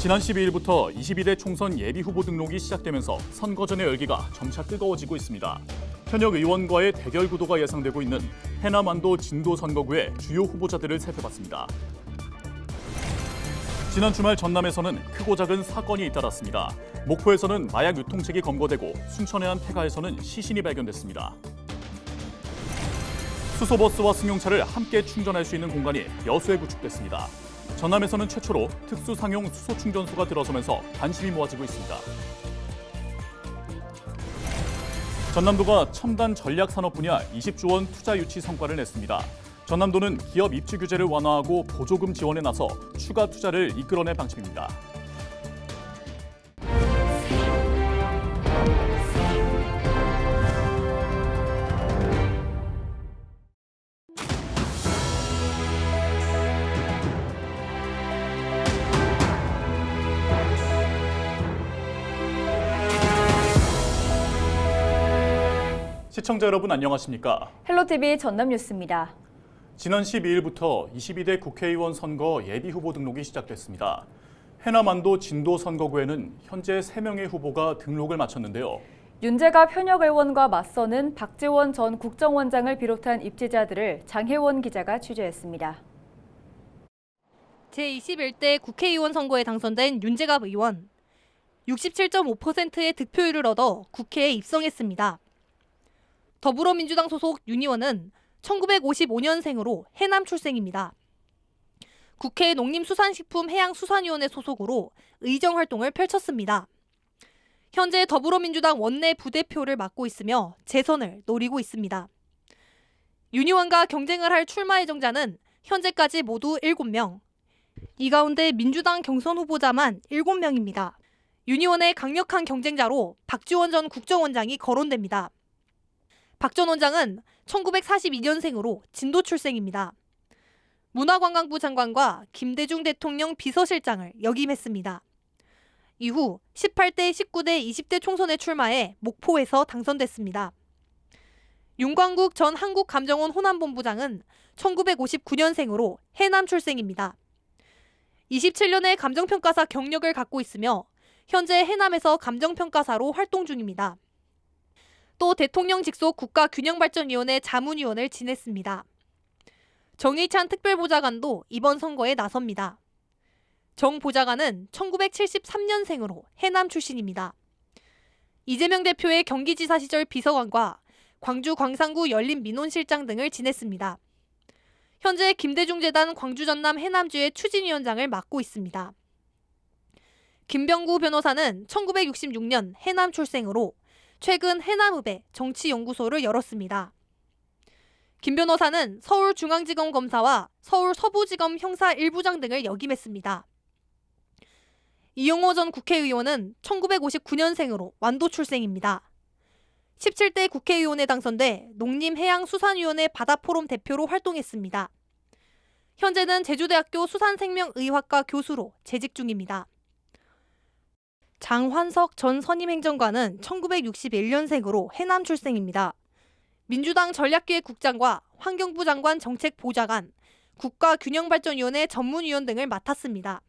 지난 12일부터 22대 총선 예비후보 등록이 시작되면서 선거전의 열기가 점차 뜨거워지고 있습니다. 현역 의원과의 대결 구도가 예상되고 있는 해남 완도 진도 선거구의 주요 후보자들을 살펴봤습니다. 지난 주말 전남에서는 크고 작은 사건이 잇따랐습니다. 목포에서는 마약 유통책이 검거되고 순천의 한 폐가에서는 시신이 발견됐습니다. 수소버스와 승용차를 함께 충전할 수 있는 공간이 여수에 구축됐습니다. 전남에서는 최초로 특수 상용 수소 충전소가 들어서면서 관심이 모아지고 있습니다. 전남도가 첨단 전략 산업 분야 20조 원 투자 유치 성과를 냈습니다. 전남도는 기업 입주 규제를 완화하고 보조금 지원에 나서 추가 투자를 이끌어낼 방침입니다. 시청자 여러분 안녕하십니까? 헬로티비 전남 뉴스입니다. 지난 12일부터 22대 국회의원 선거 예비후보 등록이 시작됐습니다. 해남 완도 진도 선거구에는 현재 3명의 후보가 등록을 마쳤는데요. 윤재갑 현역 의원과 맞서는 박지원 전 국정원장을 비롯한 입지자들을 장혜원 기자가 취재했습니다. 제21대 국회의원 선거에 당선된 윤재갑 의원. 67.5%의 득표율을 얻어 국회에 입성했습니다. 더불어민주당 소속 윤 의원은 1955년생으로 해남 출생입니다. 국회 농림수산식품해양수산위원회 소속으로 의정 활동을 펼쳤습니다. 현재 더불어민주당 원내 부대표를 맡고 있으며 재선을 노리고 있습니다. 윤 의원과 경쟁을 할 출마 예정자는 현재까지 모두 7명. 이 가운데 민주당 경선 후보자만 7명입니다. 윤 의원의 강력한 경쟁자로 박지원 전 국정원장이 거론됩니다. 박 전 원장은 1942년생으로 진도 출생입니다. 문화관광부 장관과 김대중 대통령 비서실장을 역임했습니다. 이후 18대, 19대, 20대 총선에 출마해 목포에서 당선됐습니다. 윤광국 전 한국감정원 호남본부장은 1959년생으로 해남 출생입니다. 27년의 감정평가사 경력을 갖고 있으며 현재 해남에서 감정평가사로 활동 중입니다. 또 대통령 직속 국가균형발전위원회 자문위원을 지냈습니다. 정의찬 특별보좌관도 이번 선거에 나섭니다. 정 보좌관은 1973년생으로 해남 출신입니다. 이재명 대표의 경기지사 시절 비서관과 광주 광산구 열린민원실장 등을 지냈습니다. 현재 김대중재단 광주전남 해남주의 추진위원장을 맡고 있습니다. 김병구 변호사는 1966년 해남 출생으로 최근 해남읍에 정치연구소를 열었습니다. 김 변호사는 서울중앙지검 검사와 서울서부지검 형사 1부장 등을 역임했습니다. 이용호 전 국회의원은 1959년생으로 완도 출생입니다. 17대 국회의원에 당선돼 농림해양수산위원회 바다포럼 대표로 활동했습니다. 현재는 제주대학교 수산생명의학과 교수로 재직 중입니다. 장환석 전 선임행정관은 1961년생으로 해남 출생입니다. 민주당 전략기획국장과 환경부 장관 정책보좌관, 국가균형발전위원회 전문위원 등을 맡았습니다.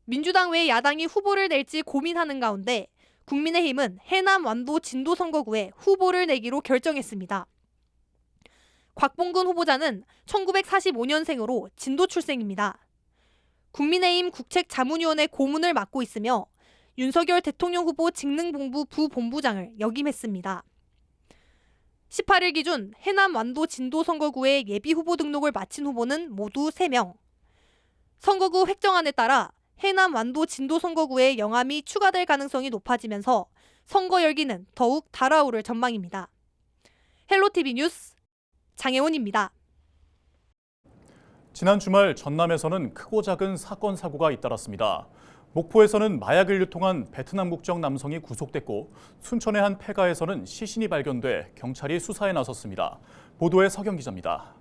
민주당 외 야당이 후보를 낼지 고민하는 가운데 국민의힘은 해남 완도 진도 선거구에 후보를 내기로 결정했습니다. 곽봉근 후보자는 1945년생으로 진도 출생입니다. 국민의힘 국책자문위원회 고문을 맡고 있으며 윤석열 대통령 후보 직능본부 부본부장을 역임했습니다. 18일 기준 해남 완도 진도 선거구의 예비후보 등록을 마친 후보는 모두 3명. 선거구 획정안에 따라 해남 완도 진도 선거구에 영암이 추가될 가능성이 높아지면서 선거 열기는 더욱 달아오를 전망입니다. 헬로티비 뉴스 장혜원입니다. 지난 주말 전남에서는 크고 작은 사건 사고가 잇따랐습니다. 목포에서는 마약을 유통한 베트남 국적 남성이 구속됐고 순천의 한 폐가에서는 시신이 발견돼 경찰이 수사에 나섰습니다. 보도에 서경 기자입니다.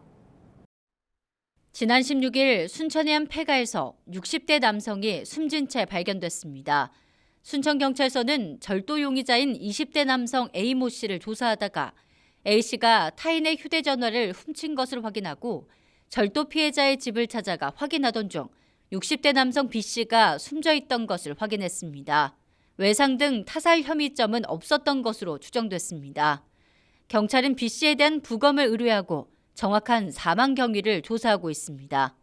지난 16일 순천의 한 폐가에서 60대 남성이 숨진 채 발견됐습니다. 순천경찰서는 절도 용의자인 20대 남성 A모 씨를 조사하다가 A씨가 타인의 휴대전화를 훔친 것을 확인하고 절도 피해자의 집을 찾아가 확인하던 중 60대 남성 B씨가 숨져 있던 것을 확인했습니다. 외상 등 타살 혐의점은 없었던 것으로 추정됐습니다. 경찰은 B씨에 대한 부검을 의뢰하고 정확한 사망 경위를 조사하고 있습니다.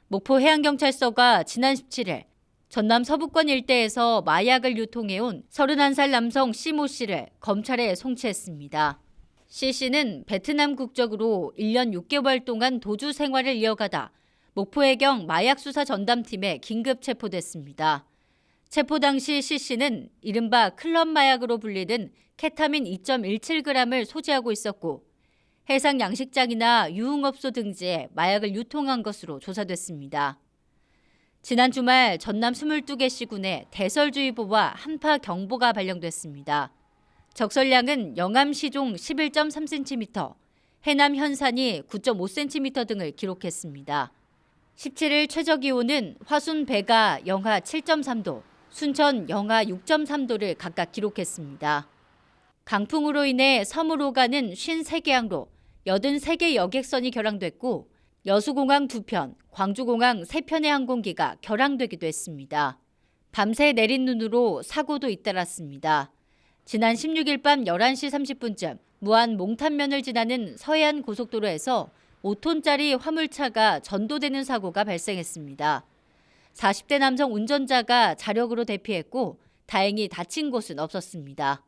목포 해양경찰서가 지난 17일 전남 서부권 일대에서 마약을 유통해온 31살 남성 C모 씨를 검찰에 송치했습니다. C씨는 베트남 국적으로 1년 6개월 동안 도주 생활을 이어가다 목포해경 마약수사 전담팀에 긴급 체포됐습니다. 체포 당시 C씨는 이른바 클럽 마약으로 불리는 케타민 2.17g을 소지하고 있었고 해상 양식장이나 유흥업소 등지에 마약을 유통한 것으로 조사됐습니다. 지난 주말 전남 22개 시군에 대설주의보와 한파경보가 발령됐습니다. 적설량은 영암 시종 11.3cm, 해남 현산이 9.5cm 등을 기록했습니다. 17일 최저기온은 화순 배가 영하 7.3도, 순천 영하 6.3도를 각각 기록했습니다. 강풍으로 인해 섬으로 가는 53개 항로, 83개 여객선이 결항됐고 여수공항 2편, 광주공항 3편의 항공기가 결항되기도 했습니다. 밤새 내린 눈으로 사고도 잇따랐습니다. 지난 16일 밤 11시 30분쯤 무안 몽탄면을 지나는 서해안 고속도로에서 5톤짜리 화물차가 전도되는 사고가 발생했습니다. 40대 남성 운전자가 자력으로 대피했고 다행히 다친 곳은 없었습니다.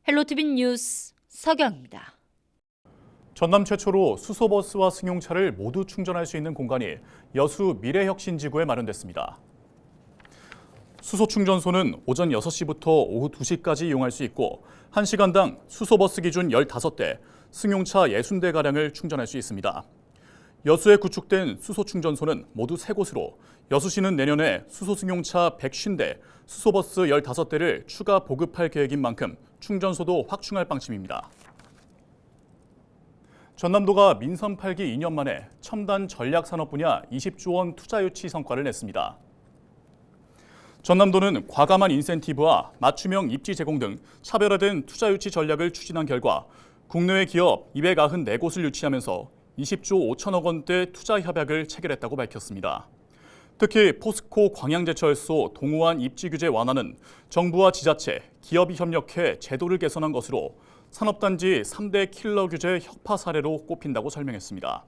헬로티비 뉴스 서경입니다. 전남 최초로 수소버스와 승용차를 모두 충전할 수 있는 공간이 여수 미래혁신지구에 마련됐습니다. 수소충전소는 오전 6시부터 오후 2시까지 이용할 수 있고 1시간당 수소버스 기준 15대, 승용차 60대가량을 충전할 수 있습니다. 여수에 구축된 수소충전소는 모두 3곳으로 여수시는 내년에 수소승용차 150대, 수소버스 15대를 추가 보급할 계획인 만큼 충전소도 확충할 방침입니다. 전남도가 민선 8기 2년 만에 첨단 전략산업 분야 20조 원 투자 유치 성과를 냈습니다. 전남도는 과감한 인센티브와 맞춤형 입지 제공 등 차별화된 투자 유치 전략을 추진한 결과 국내외 기업 294곳을 유치하면서 20조 5천억 원대 투자 협약을 체결했다고 밝혔습니다. 특히 포스코 광양제철소 동호안 입지 규제 완화는 정부와 지자체, 기업이 협력해 제도를 개선한 것으로 산업단지 3대 킬러 규제 혁파 사례로 꼽힌다고 설명했습니다.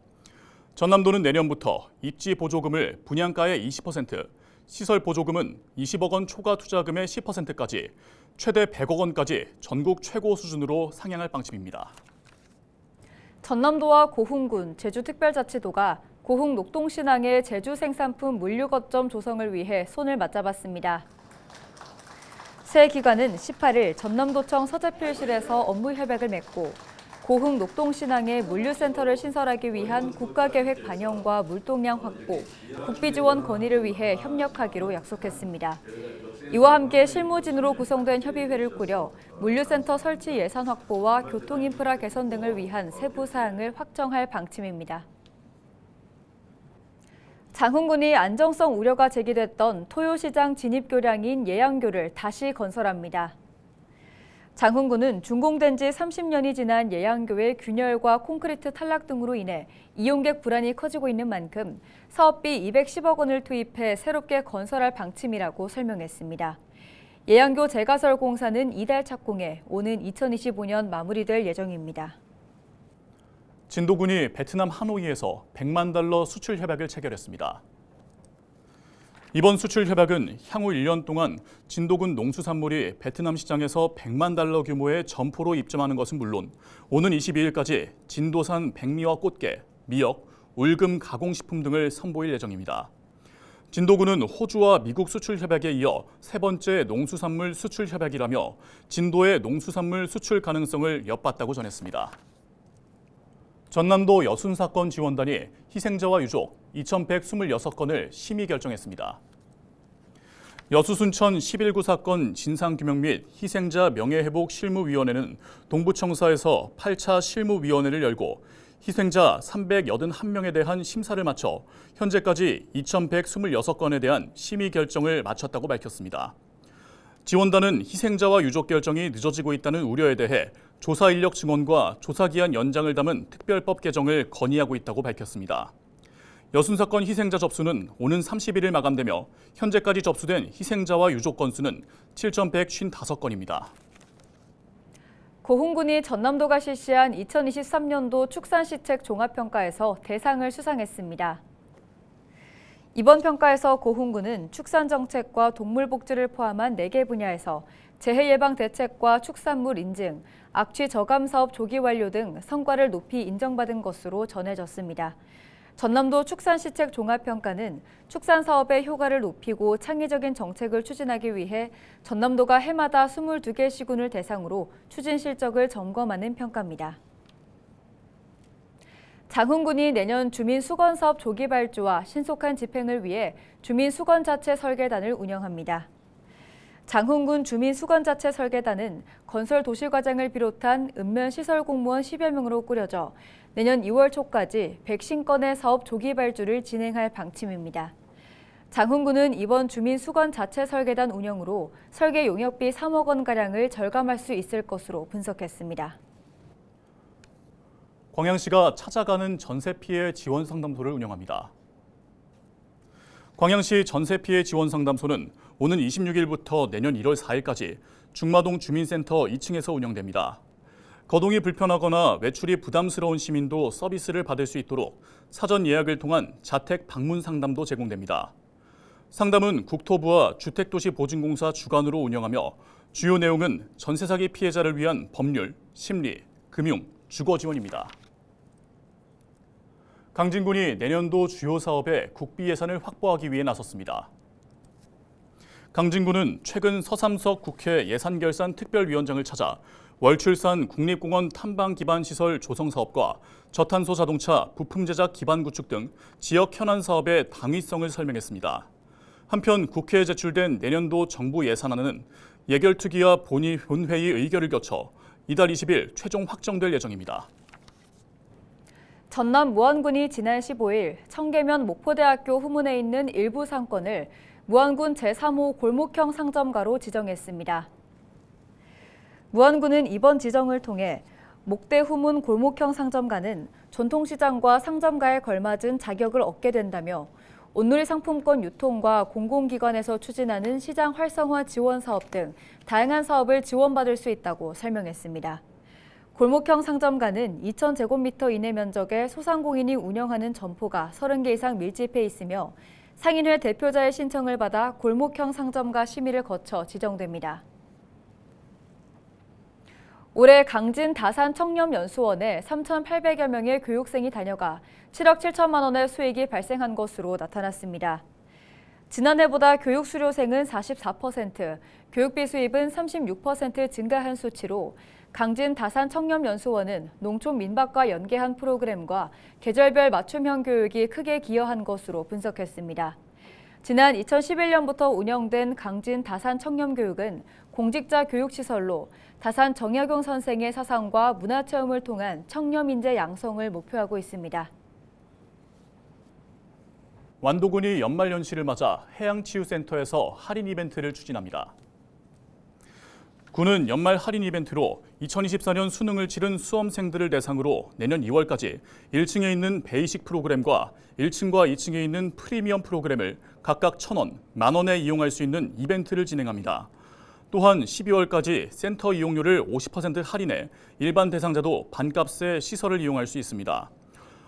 전남도는 내년부터 입지 보조금을 분양가의 20%, 시설 보조금은 20억 원 초과 투자금의 10%까지 최대 100억 원까지 전국 최고 수준으로 상향할 방침입니다. 전남도와 고흥군, 제주특별자치도가 고흥 녹동신항의 제주 생산품 물류 거점 조성을 위해 손을 맞잡았습니다. 세 기관은 18일 전남도청 서재필실에서 업무 협약을 맺고 고흥 녹동신항의 물류센터를 신설하기 위한 국가계획 반영과 물동량 확보, 국비 지원 건의를 위해 협력하기로 약속했습니다. 이와 함께 실무진으로 구성된 협의회를 꾸려 물류센터 설치 예산 확보와 교통인프라 개선 등을 위한 세부 사항을 확정할 방침입니다. 장흥군이 안정성 우려가 제기됐던 토요시장 진입교량인 예양교를 다시 건설합니다. 장흥군은 준공된 지 30년이 지난 예양교의 균열과 콘크리트 탈락 등으로 인해 이용객 불안이 커지고 있는 만큼 사업비 210억 원을 투입해 새롭게 건설할 방침이라고 설명했습니다. 예양교 재가설 공사는 이달 착공해 오는 2025년 마무리될 예정입니다. 진도군이 베트남 하노이에서 100만 달러 수출 협약을 체결했습니다. 이번 수출 협약은 향후 1년 동안 진도군 농수산물이 베트남 시장에서 100만 달러 규모의 점포로 입점하는 것은 물론 오는 22일까지 진도산 백미와 꽃게, 미역, 울금 가공식품 등을 선보일 예정입니다. 진도군은 호주와 미국 수출 협약에 이어 세 번째 농수산물 수출 협약이라며 진도의 농수산물 수출 가능성을 엿봤다고 전했습니다. 전남도 여순사건 지원단이 희생자와 유족 2,126건을 심의 결정했습니다. 여수 순천 11구 사건 진상규명 및 희생자 명예회복 실무위원회는 동부청사에서 8차 실무위원회를 열고 희생자 381명에 대한 심사를 마쳐 현재까지 2,126건에 대한 심의 결정을 마쳤다고 밝혔습니다. 지원단은 희생자와 유족 결정이 늦어지고 있다는 우려에 대해 조사 인력 증원과 조사 기한 연장을 담은 특별법 개정을 건의하고 있다고 밝혔습니다. 여순 사건 희생자 접수는 오는 30일을 마감되며 현재까지 접수된 희생자와 유족 건수는 7,155건입니다. 고흥군이 전남도가 실시한 2023년도 축산시책 종합평가에서 대상을 수상했습니다. 이번 평가에서 고흥군은 축산정책과 동물복지를 포함한 4개 분야에서 재해예방 대책과 축산물 인증, 악취 저감 사업 조기 완료 등 성과를 높이 인정받은 것으로 전해졌습니다. 전남도 축산시책 종합평가는 축산사업의 효과를 높이고 창의적인 정책을 추진하기 위해 전남도가 해마다 22개 시군을 대상으로 추진 실적을 점검하는 평가입니다. 장흥군이 내년 주민수건사업 조기 발주와 신속한 집행을 위해 주민수건자체 설계단을 운영합니다. 장흥군 주민수건자체 설계단은 건설도시과장을 비롯한 읍면시설 공무원 10여 명으로 꾸려져 내년 2월 초까지 150건의 사업 조기 발주를 진행할 방침입니다. 장흥군은 이번 주민수건자체 설계단 운영으로 설계 용역비 3억 원가량을 절감할 수 있을 것으로 분석했습니다. 광양시가 찾아가는 전세 피해 지원 상담소를 운영합니다. 광양시 전세 피해 지원 상담소는 오는 26일부터 내년 1월 4일까지 중마동 주민센터 2층에서 운영됩니다. 거동이 불편하거나 외출이 부담스러운 시민도 서비스를 받을 수 있도록 사전 예약을 통한 자택 방문 상담도 제공됩니다. 상담은 국토부와 주택도시보증공사 주관으로 운영하며 주요 내용은 전세 사기 피해자를 위한 법률, 심리, 금융, 주거 지원입니다. 강진군이 내년도 주요 사업에 국비 예산을 확보하기 위해 나섰습니다. 강진군은 최근 서삼석 국회 예산결산특별위원장을 찾아 월출산 국립공원 탐방기반시설 조성사업과 저탄소 자동차 부품 제작 기반 구축 등 지역 현안 사업의 당위성을 설명했습니다. 한편 국회에 제출된 내년도 정부 예산안은 예결특위와 본회의 의결을 거쳐 이달 20일 최종 확정될 예정입니다. 전남 무안군이 지난 15일 청계면 목포대학교 후문에 있는 일부 상권을 무안군 제3호 골목형 상점가로 지정했습니다. 무안군은 이번 지정을 통해 목대 후문 골목형 상점가는 전통시장과 상점가에 걸맞은 자격을 얻게 된다며 온누리 상품권 유통과 공공기관에서 추진하는 시장 활성화 지원 사업 등 다양한 사업을 지원받을 수 있다고 설명했습니다. 골목형 상점가는 2,000제곱미터 이내 면적의 소상공인이 운영하는 점포가 30개 이상 밀집해 있으며 상인회 대표자의 신청을 받아 골목형 상점가 심의를 거쳐 지정됩니다. 올해 강진 다산 청렴연수원에 3,800여 명의 교육생이 다녀가 7억 7천만 원의 수익이 발생한 것으로 나타났습니다. 지난해보다 교육 수료생은 44%, 교육비 수입은 36% 증가한 수치로 강진 다산 청렴연수원은 농촌 민박과 연계한 프로그램과 계절별 맞춤형 교육이 크게 기여한 것으로 분석했습니다. 지난 2011년부터 운영된 강진 다산 청렴교육은 공직자 교육시설로 다산 정약용 선생의 사상과 문화체험을 통한 청렴인재 양성을 목표하고 있습니다. 완도군이 연말연시를 맞아 해양치유센터에서 할인 이벤트를 추진합니다. 군은 연말 할인 이벤트로 2024년 수능을 치른 수험생들을 대상으로 내년 2월까지 1층에 있는 베이식 프로그램과 1층과 2층에 있는 프리미엄 프로그램을 각각 1,000원, 만원에 이용할 수 있는 이벤트를 진행합니다. 또한 12월까지 센터 이용료를 50% 할인해 일반 대상자도 반값에 시설을 이용할 수 있습니다.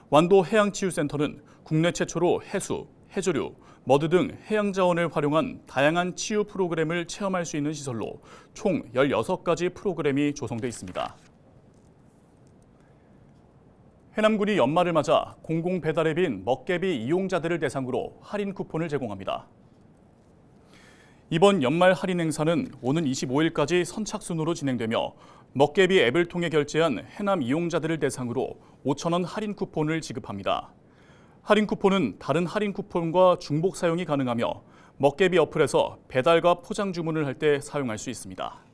완도 해양치유센터는 국내 최초로 해수, 해조류, 머드 등 해양자원을 활용한 다양한 치유 프로그램을 체험할 수 있는 시설로 총 16가지 프로그램이 조성돼 있습니다. 해남군이 연말을 맞아 공공배달앱인 먹개비 이용자들을 대상으로 할인 쿠폰을 제공합니다. 이번 연말 할인 행사는 오는 25일까지 선착순으로 진행되며 먹개비 앱을 통해 결제한 해남 이용자들을 대상으로 5,000원 할인 쿠폰을 지급합니다. 할인 쿠폰은 다른 할인 쿠폰과 중복 사용이 가능하며 먹개비 어플에서 배달과 포장 주문을 할 때 사용할 수 있습니다.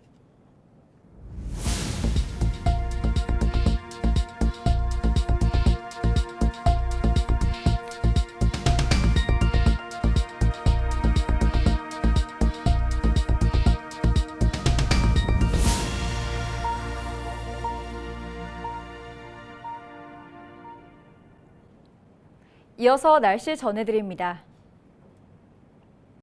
이어서 날씨 전해드립니다.